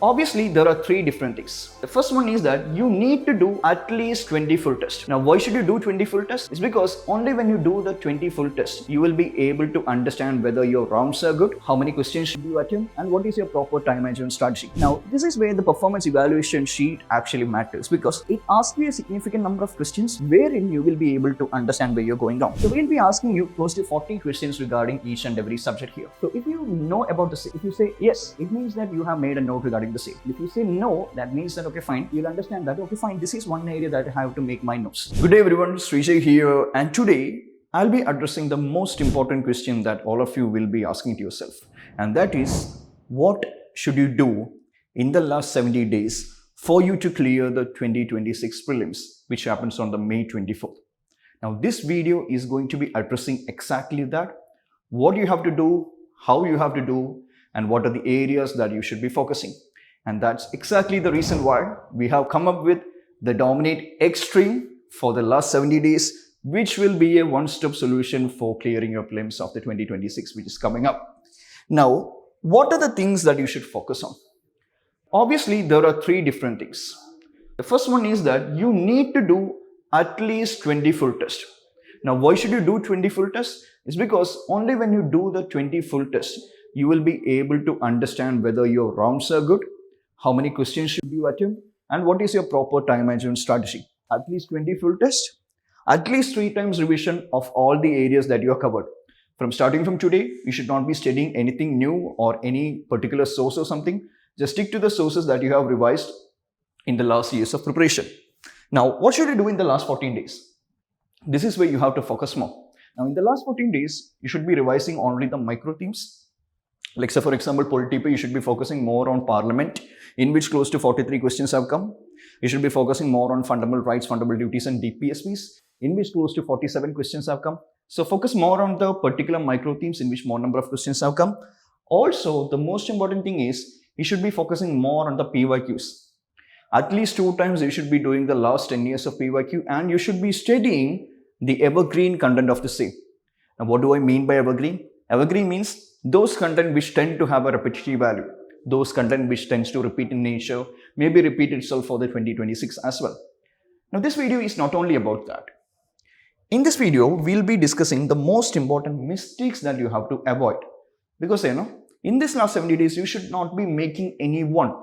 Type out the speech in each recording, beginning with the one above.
Obviously, there are three different things. The first one is that you need to do at least 20 full tests. Now, why should you do 20 full tests? It's because only when you do the 20 full tests, you will be able to understand whether your rounds are good, how many questions should you attempt, and what is your proper time management strategy. Now, this is where the performance evaluation sheet actually matters because it asks you a significant number of questions wherein you will be able to understand where you're going wrong. So, we'll be asking you close to 40 questions regarding each and every subject here. So, if you know about the if you say yes, it means that you have made a note regarding the same. If you say no, that means that okay fine, you'll understand that okay fine, this is one area that I have to make my notes. Good day everyone, Sreejay here, and today I'll be addressing the most important question that all of you will be asking to yourself, and that is what should you do in the last 70 days for you to clear the 2026 prelims, which happens on the May 24th. Now this video is going to be addressing exactly that, what you have to do, how you have to do, and what are the areas that you should be focusing. And that's exactly the reason why we have come up with the Dominate Extreme for the last 70 days, which will be a one-stop solution for clearing your prelims of the 2026, which is coming up. Now, what are the things that you should focus on? Obviously, there are three different things. The first one is that you need to do at least 20 full tests. Now, why should you do 20 full tests? It's because only when you do the 20 full tests, you will be able to understand whether your rounds are good, how many questions should you attempt, and what is your proper time management strategy. At least 20 full tests, at least 3 times revision of all the areas that you have covered. Starting from today, you should not be studying anything new or any particular source or something. Just stick to the sources that you have revised in the last years of preparation. Now, what should you do in the last 14 days? This is where you have to focus more. Now, in the last 14 days, you should be revising only the micro themes. Like say for example, Polity, you should be focusing more on Parliament, in which close to 43 questions have come. You should be focusing more on fundamental rights, fundamental duties and DPSPs, in which close to 47 questions have come. So focus more on the particular micro themes in which more number of questions have come. Also, the most important thing is you should be focusing more on the PYQs. At least 2 times you should be doing the last 10 years of PYQ, and you should be studying the evergreen content of the same. Now, what do I mean by evergreen? Evergreen means those content which tend to have a repetitive value, those content which tends to repeat in nature, maybe repeat itself for the 2026 as well. Now this video is not only about that. In this video, we'll be discussing the most important mistakes that you have to avoid. Because in this last 70 days, you should not be making any one.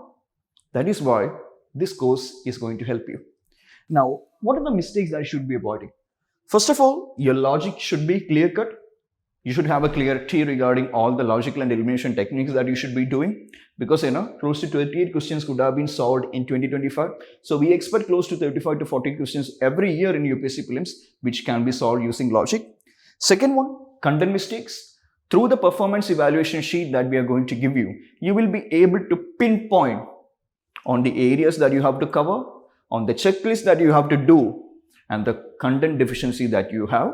That is why this course is going to help you. Now, what are the mistakes that you should be avoiding? First of all, your logic should be clear-cut. You should have a clarity regarding all the logical and elimination techniques that you should be doing, because close to 28 questions could have been solved in 2025. So we expect close to 35 to 40 questions every year in UPSC Prelims, which can be solved using logic. Second one, content mistakes. Through the performance evaluation sheet that we are going to give you, you will be able to pinpoint on the areas that you have to cover, on the checklist that you have to do, and the content deficiency that you have.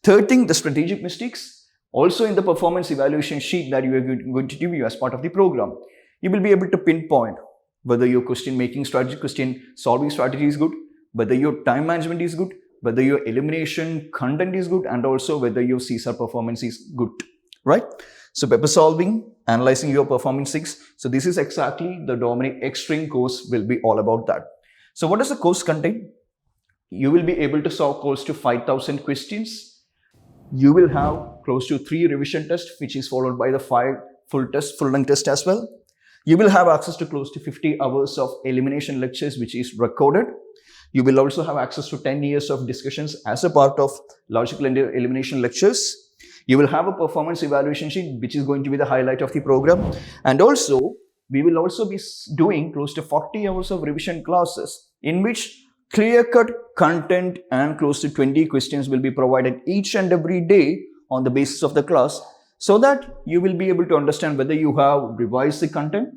Third thing, the strategic mistakes. Also in the performance evaluation sheet that you are going to give you as part of the program, you will be able to pinpoint whether your question making strategy, question solving strategy is good, whether your time management is good, whether your elimination content is good, and also whether your CSAR performance is good, right? So paper solving, analyzing your performances. So this is exactly the Dominate Extreme course will be all about that. So what does the course contain? You will be able to solve close to 5,000 questions. You will have close to 3 revision tests, which is followed by the 5 full-length tests as well. You will have access to close to 50 hours of elimination lectures, which is recorded. You will also have access to 10 years of discussions as a part of logical and elimination lectures. You will have a performance evaluation sheet, which is going to be the highlight of the program. And also, we will also be doing close to 40 hours of revision classes, in which clear-cut content and close to 20 questions will be provided each and every day on the basis of the class, so that you will be able to understand whether you have revised the content,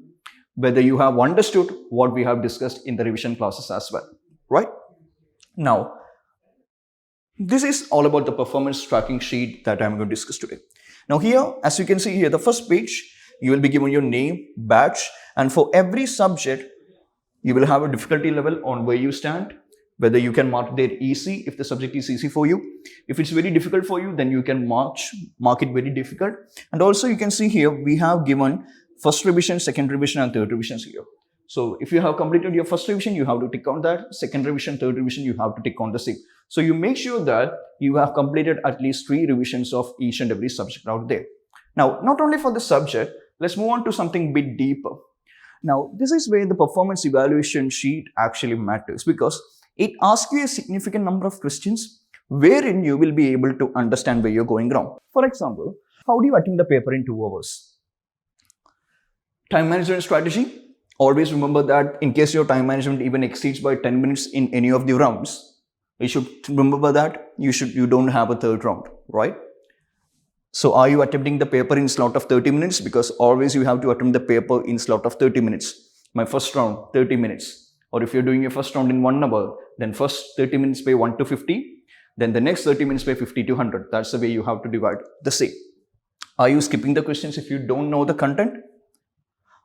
whether you have understood what we have discussed in the revision classes as well, right? Now, this is all about the performance tracking sheet that I'm going to discuss today. Now here, as you can see here, the first page, you will be given your name, batch, and for every subject, you will have a difficulty level on where you stand, whether you can mark there easy if the subject is easy for you. If it's very difficult for you, then you can mark it very difficult. And also you can see here, we have given first revision, second revision, and third revisions here. So if you have completed your first revision, you have to tick on that. Second revision, third revision, you have to tick on the same. So you make sure that you have completed at least 3 revisions of each and every subject out there. Now, not only for the subject, let's move on to something a bit deeper. Now, this is where the performance evaluation sheet actually matters, because it asks you a significant number of questions wherein you will be able to understand where you're going wrong. For example, how do you attempt the paper in 2 hours? Time management strategy. Always remember that in case your time management even exceeds by 10 minutes in any of the rounds, you should remember that you don't have a third round, right? So are you attempting the paper in slot of 30 minutes? Because always you have to attempt the paper in slot of 30 minutes. My first round, 30 minutes. Or if you're doing your first round in 1 hour, then first 30 minutes pay 1 to 50. Then the next 30 minutes pay 50 to 100. That's the way you have to divide the same. Are you skipping the questions if you don't know the content?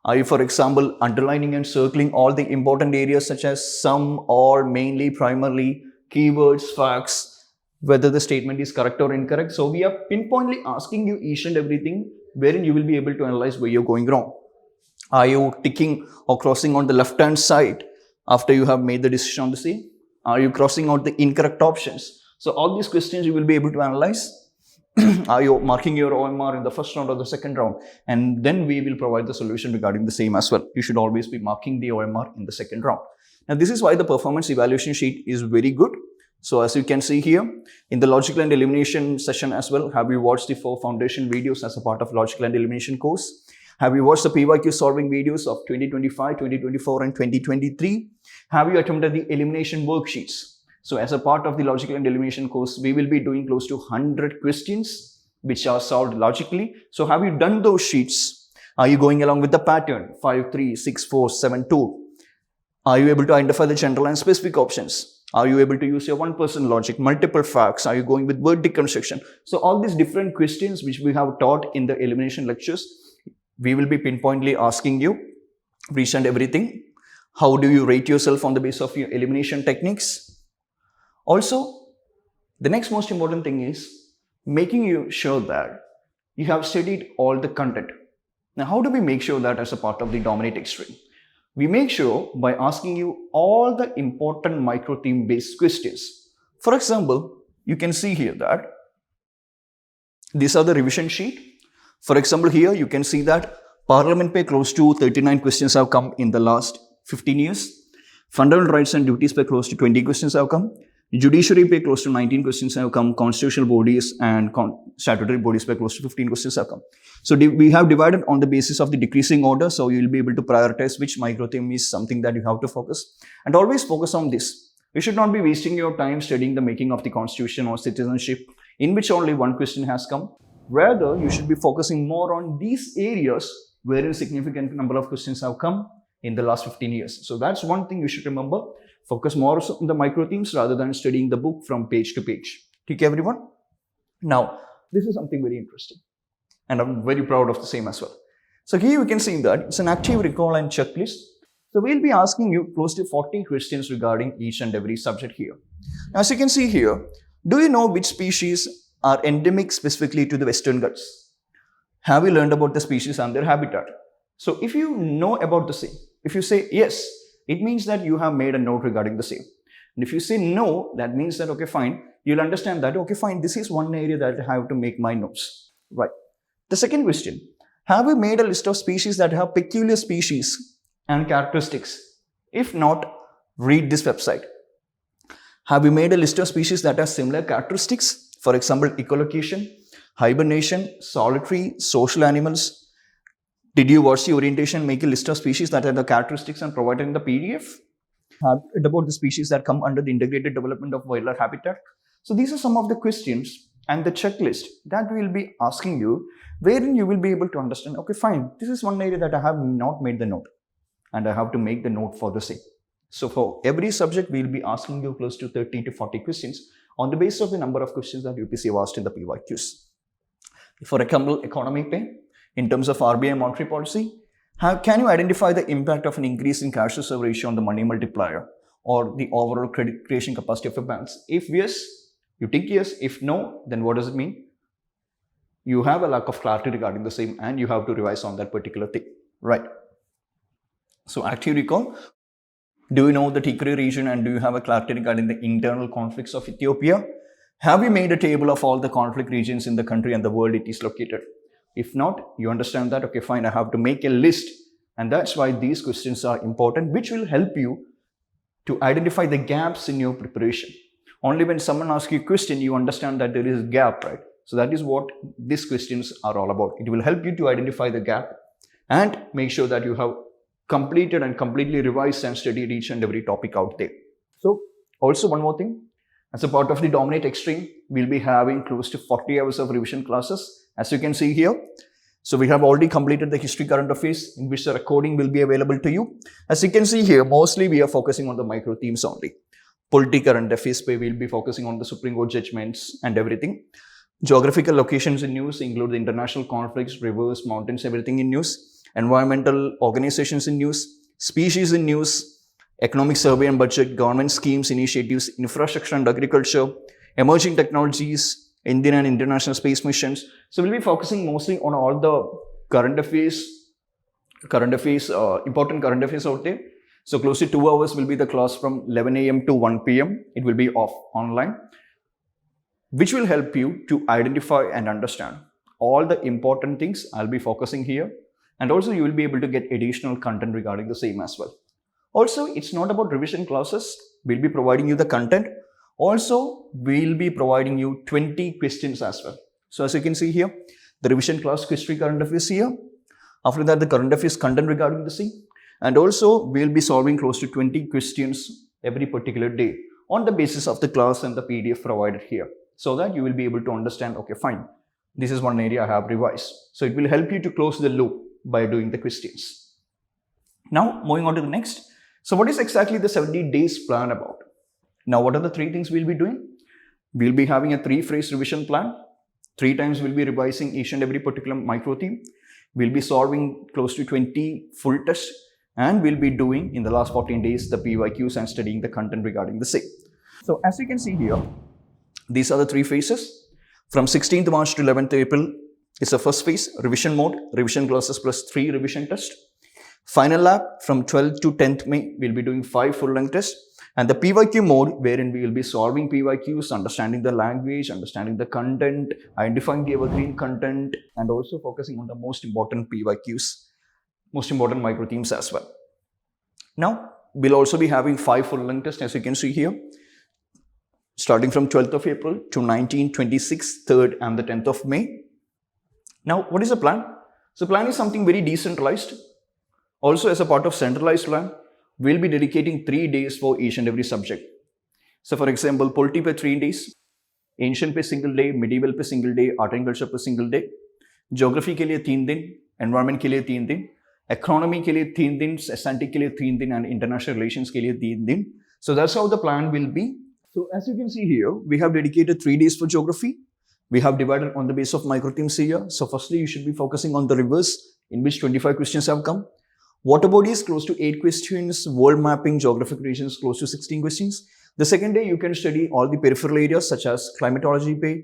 Are you, for example, underlining and circling all the important areas such as some, or, mainly, primarily, keywords, facts, whether the statement is correct or incorrect? So we are pinpointly asking you each and everything wherein you will be able to analyze where you're going wrong. Are you ticking or crossing on the left-hand side after you have made the decision on the same? Are you crossing out the incorrect options? So all these questions you will be able to analyze. Are you marking your OMR in the first round or the second round? And then we will provide the solution regarding the same as well. You should always be marking the OMR in the second round. Now, this is why the performance evaluation sheet is very good. So as you can see here, in the logical and elimination session as well, have you watched the 4 foundation videos as a part of logical and elimination course? Have you watched the PYQ solving videos of 2025, 2024 and 2023? Have you attempted the elimination worksheets? So as a part of the logical and elimination course, we will be doing close to 100 questions which are solved logically. So have you done those sheets? Are you going along with the pattern 5, 3, 6, 4, 7, 2? Are you able to identify the general and specific options? Are you able to use your one-person logic, multiple facts? Are you going with word deconstruction? So all these different questions which we have taught in the elimination lectures, we will be pinpointly asking you each and everything. How do you rate yourself on the basis of your elimination techniques? Also, the next most important thing is making you sure that you have studied all the content. Now, how do we make sure that as a part of the dominate extreme? We make sure by asking you all the important micro-theme based questions. For example, you can see here that these are the revision sheet. For example, here you can see that Parliament pay close to 39 questions have come in the last 15 years. Fundamental rights and duties pay close to 20 questions have come. Judiciary pay close to 19 questions have come. Constitutional bodies and statutory bodies pay close to 15 questions have come. So we have divided on the basis of the decreasing order. So you will be able to prioritize which micro-theme is something that you have to focus. And always focus on this. You should not be wasting your time studying the making of the constitution or citizenship, in which only one question has come. Rather, you should be focusing more on these areas wherein significant number of questions have come in the last 15 years. So that's one thing you should remember. Focus more on the micro themes rather than studying the book from page to page. Okay, everyone? Now, this is something very interesting, and I'm very proud of the same as well. So here you can see that it's an active recall and checklist. So we'll be asking you close to 40 questions regarding each and every subject here. Now, as you can see here, do you know which species are endemic specifically to the Western Ghats? Have you learned about the species and their habitat? So if you know about the same, if you say yes, it means that you have made a note regarding the same. And if you say no, that means that, okay, fine, you'll understand that, okay, fine, this is one area that I have to make my notes, right? The second question, have you made a list of species that have peculiar species and characteristics? If not, read this website. Have you made a list of species that have similar characteristics? For example, echolocation, hibernation, solitary, social animals. Did you watch the orientation, make a list of species that have the characteristics and provided in the PDF? Have read about the species that come under the integrated development of wildlife habitat? So these are some of the questions and the checklist that we will be asking you, wherein you will be able to understand, okay, fine, this is one area that I have not made the note and I have to make the note for the same. So for every subject, we will be asking you close to 30 to 40 questions on the basis of the number of questions that UPSC have asked in the PYQs. For example, economy pay, in terms of RBI monetary policy, can you identify the impact of an increase in cash reserve ratio on the money multiplier or the overall credit creation capacity of a bank? If yes, you tick yes. If no, then what does it mean? You have a lack of clarity regarding the same and you have to revise on that particular thing. Right. So active recall. Do you know the Tigray region and do you have a clarity regarding the internal conflicts of Ethiopia? Have you made a table of all the conflict regions in the country and the world it is located? If not, you understand that, okay, fine, I have to make a list. And that's why these questions are important, which will help you to identify the gaps in your preparation. Only when someone asks you a question, you understand that there is a gap, right? So that is what these questions are all about. It will help you to identify the gap and make sure that you have completed and completely revised and studied each and every topic out there. So also one more thing, as a part of the Dominate Extreme, we'll be having close to 40 hours of revision classes, as you can see here. So we have already completed the history current affairs, in which the recording will be available to you. As you can see here, mostly we are focusing on the micro themes only. Political current affairs, we will be focusing on the Supreme Court judgments and everything. Geographical locations in news include the international conflicts, rivers, mountains, everything in news. Environmental organizations in news, species in news, economic survey and budget, government schemes, initiatives, infrastructure and agriculture, emerging technologies, Indian and international space missions. So we'll be focusing mostly on all the current affairs, important current affairs out there. So close to 2 hours will be the class from 11 a.m. to 1 p.m. It will be online, which will help you to identify and understand all the important things I'll be focusing here. And also you will be able to get additional content regarding the same as well. Also, it's not about revision classes. We'll be providing you the content. Also, we'll be providing you 20 questions as well. So as you can see here, the revision class history current affairs here. After that, the current affairs content regarding the same. And also, we'll be solving close to 20 questions every particular day on the basis of the class and the PDF provided here. So that you will be able to understand, okay, fine, this is one area I have revised. So it will help you to close the loop by doing the questions. Now, moving on to the next. So what is exactly the 70 days plan about? Now, what are the 3 things we'll be doing? We'll be having a 3-phase revision plan. 3 times we'll be revising each and every particular micro theme. We'll be solving close to 20 full tests, and we'll be doing in the last 14 days the PYQs and studying the content regarding the same. So as you can see here, these are the 3 phases. From 16th March to 11th April is the first phase, revision mode, revision classes plus 3 revision tests. Final lab from 12th to 10th May, we'll be doing 5 full-length tests. And the PYQ mode, wherein we will be solving PYQs, understanding the language, understanding the content, identifying the evergreen content, and also focusing on the most important PYQs, most important micro themes as well. Now, we'll also be having 5 full-length tests, as you can see here, starting from 12th of April to 19th, 26th, 3rd, and the 10th of May. Now, what is the plan? So, plan is something very decentralized. Also, as a part of centralized plan, we'll be dedicating 3 days for each and every subject. So, for example, polity per 3 days, ancient per single day, medieval per single day, art and culture per single day, geography के लिए 3 दिन, environment के लिए 3 दिन, economy के लिए 3 दिन, S&T के लिए 3 दिन, and international relations के लिए 3 दिन. So that's how the plan will be. So as you can see here, we have dedicated 3 days for geography. We have divided on the basis of micro themes here. So firstly, you should be focusing on the rivers, in which 25 questions have come. Water bodies, close to 8 questions. World mapping, geographic regions, close to 16 questions. The second day, you can study all the peripheral areas such as climatology by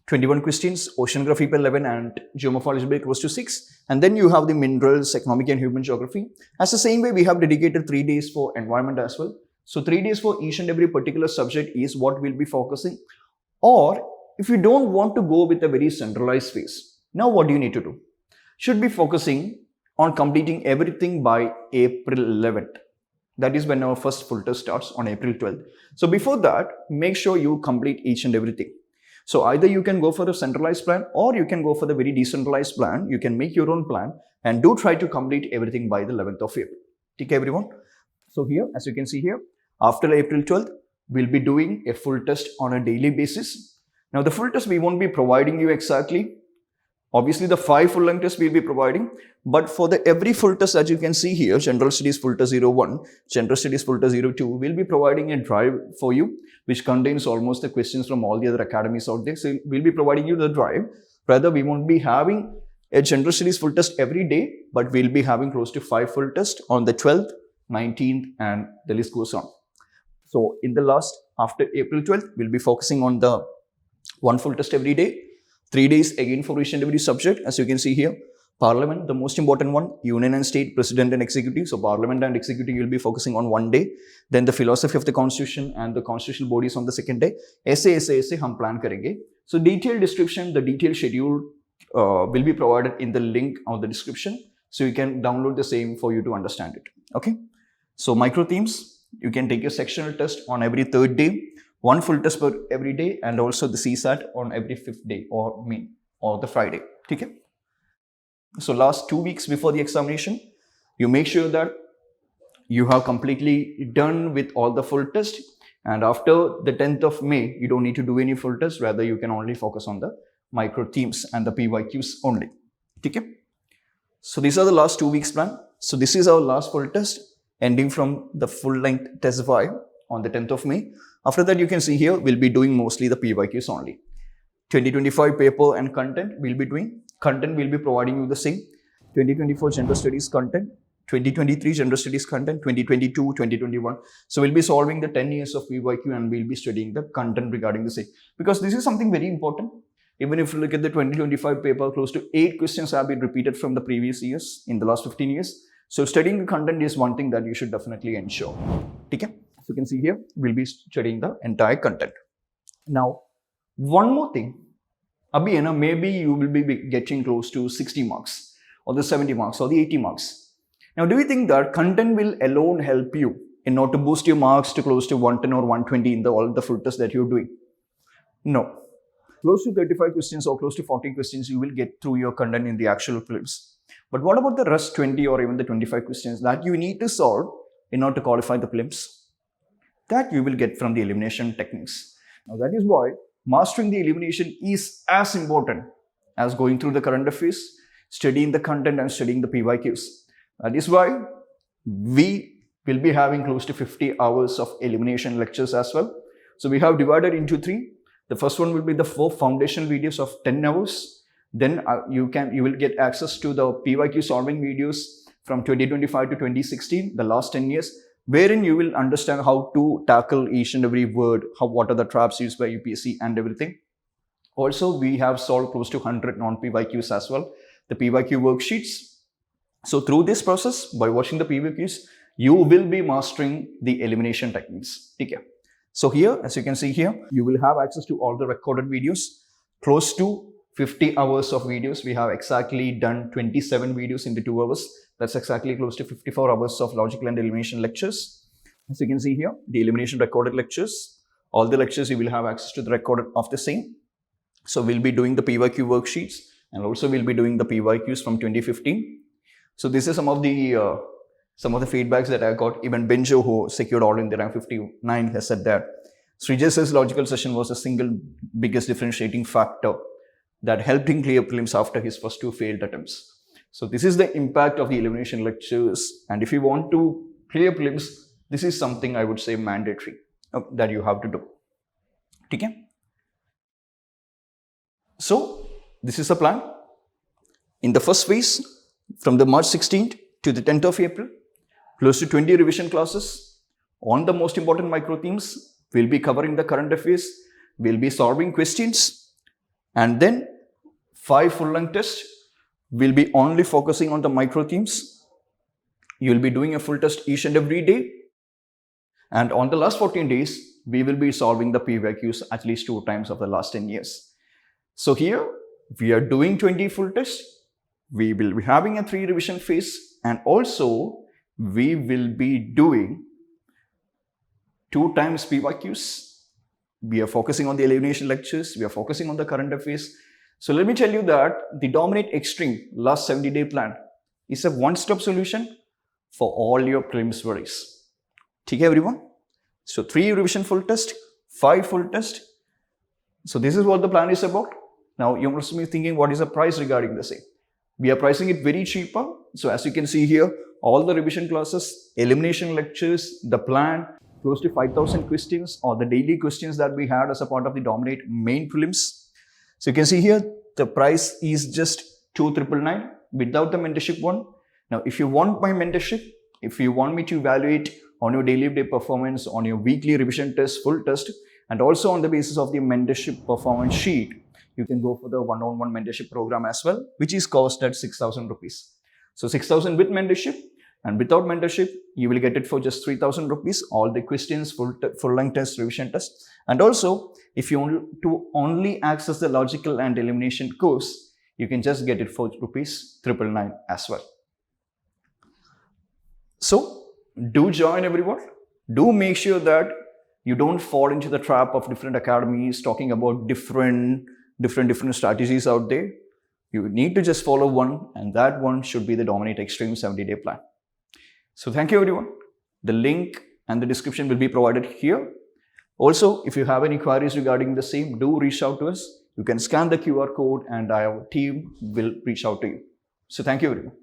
21 questions, oceanography by 11, and geomorphology by close to 6. And then you have the minerals, economic and human geography. As the same way, we have dedicated 3 days for environment as well. So 3 days for each and every particular subject is what we'll be focusing. Or if you don't want to go with a very centralized phase, now what do you need to do? Should be focusing on completing everything by April 11th. That is when our first full test starts on April 12th. So before that, make sure you complete each and everything. So either you can go for the centralized plan or you can go for the very decentralized plan. You can make your own plan and do try to complete everything by the 11th of April. Okay, everyone? So here, as you can see here, after April 12th, we'll be doing a full test on a daily basis. Now the full test we won't be providing you exactly. Obviously, the 5 full-length tests we'll be providing, but for the every full test that you can see here, General Studies Full Test 01, General Studies Full Test 02, we'll be providing a drive for you, which contains almost the questions from all the other academies out there. So we'll be providing you the drive. Rather, we won't be having a General Studies full test every day, but we'll be having close to 5 full tests on the 12th, 19th, and the list goes on. So in the last, after April 12th, we'll be focusing on the 1 full test every day. 3 days again for each and every subject, as you can see here. Parliament, the most important one, Union and State, President and Executive. So Parliament and Executive you'll be focusing on one day. Then the philosophy of the Constitution and the constitutional bodies on the second day. ऐसे हम plan करेंगे. So detailed description, the detailed schedule will be provided in the link of the description. So you can download the same for you to understand it. Okay. So micro themes, you can take a sectional test on every third day, one full test per every day, and also the CSAT on every fifth day or the Friday. Okay. So last 2 weeks before the examination, you make sure that you have completely done with all the full test. And after the 10th of May, you don't need to do any full test. Rather, you can only focus on the micro themes and the PYQs only. Okay. So these are the last 2 weeks plan. So this is our last full test ending from the full length test 5 on the 10th of May. After that, you can see here, we'll be doing mostly the PYQs only. 2025 paper and content we'll be doing. Content will be providing you the same. 2024 General Studies content, 2023 General Studies content, 2022, 2021. So we'll be solving the 10 years of PYQ and we'll be studying the content regarding the same. Because this is something very important. Even if you look at the 2025 paper, close to 8 questions have been repeated from the previous years in the last 15 years. So studying the content is one thing that you should definitely ensure. Okay? So you can see here, we'll be studying the entire content. Now, one more thing. Maybe you will be getting close to 60 marks or the 70 marks or the 80 marks. Now, do you think that content will alone help you in order to boost your marks to close to 110 or 120 in all the full tests that you're doing? No. Close to 35 questions or close to 40 questions you will get through your content in the actual prelims. But what about the rest 20 or even the 25 questions that you need to solve in order to qualify the prelims? That you will get from the elimination techniques. Now, that is why mastering the elimination is as important as going through the current affairs, studying the content and studying the PYQs. That is why we will be having close to 50 hours of elimination lectures as well. So we have divided into 3. The first one will be the 4 foundational videos of 10 hours. Then you will get access to the PYQ solving videos from 2025 to 2016, the last 10 years. Wherein you will understand how to tackle each and every word, what are the traps used by UPSC and everything. Also, we have solved close to 100 non-PYQs as well, the PYQ worksheets. So through this process, by watching the PYQs, you will be mastering the elimination techniques. Okay. So here, as you can see here, you will have access to all the recorded videos, close to 50 hours of videos. We have exactly done 27 videos in the 2 hours. That's exactly close to 54 hours of logical and elimination lectures. As you can see here, the elimination recorded lectures. All the lectures you will have access to the recorded of the same. So we'll be doing the PYQ worksheets and also we'll be doing the PYQs from 2015. So this is some of the feedbacks that I got. Even Benjo, who secured all in the rank 59, has said that Sreejay says logical session was the single biggest differentiating factor that helped him clear prelims after his first 2 failed attempts. So this is the impact of the elimination lectures. And if you want to clear prelims, this is something I would say mandatory that you have to do. Okay? So this is the plan. In the first phase, from the March 16th to the 10th of April, close to 20 revision classes on the most important micro themes. We'll be covering the current affairs. We'll be solving questions. And then 5 full-length tests. We'll be only focusing on the micro themes. You'll be doing a full test each and every day. And on the last 14 days, we will be solving the PYQs at least 2 times of the last 10 years. So here, we are doing 20 full tests. We will be having a 3 revision phase. And also, we will be doing 2 times PYQs. We are focusing on the elimination lectures. We are focusing on the current affairs. So let me tell you that the Dominate Extreme last 70-day plan is a one-stop solution for all your prelims worries. Okay, everyone? So 3 revision full test, 5 full test. So this is what the plan is about. Now you must be thinking, what is the price regarding the same? We are pricing it very cheaper. So as you can see here, all the revision classes, elimination lectures, the plan, close to 5,000 questions or the daily questions that we had as a part of the Dominate main prelims. So you can see here, the price is just 2,999 without the mentorship one. Now, if you want my mentorship, if you want me to evaluate on your daily day performance, on your weekly revision test, full test, and also on the basis of the mentorship performance sheet, you can go for the one-on-one mentorship program as well, which is cost at 6,000 rupees. So 6,000 with mentorship, and without mentorship, you will get it for just 3,000 rupees. All the questions, full-length test, revision test. And also, if you want to only access the logical and elimination course, you can just get it for rupees 999 as well. So do join everyone. Do make sure that you don't fall into the trap of different academies talking about different strategies out there. You need to just follow one, and that one should be the Dominate Extreme 70-day plan. So thank you everyone. The link and the description will be provided here. Also, if you have any queries regarding the same, do reach out to us. You can scan the QR code and our team will reach out to you. So thank you everyone.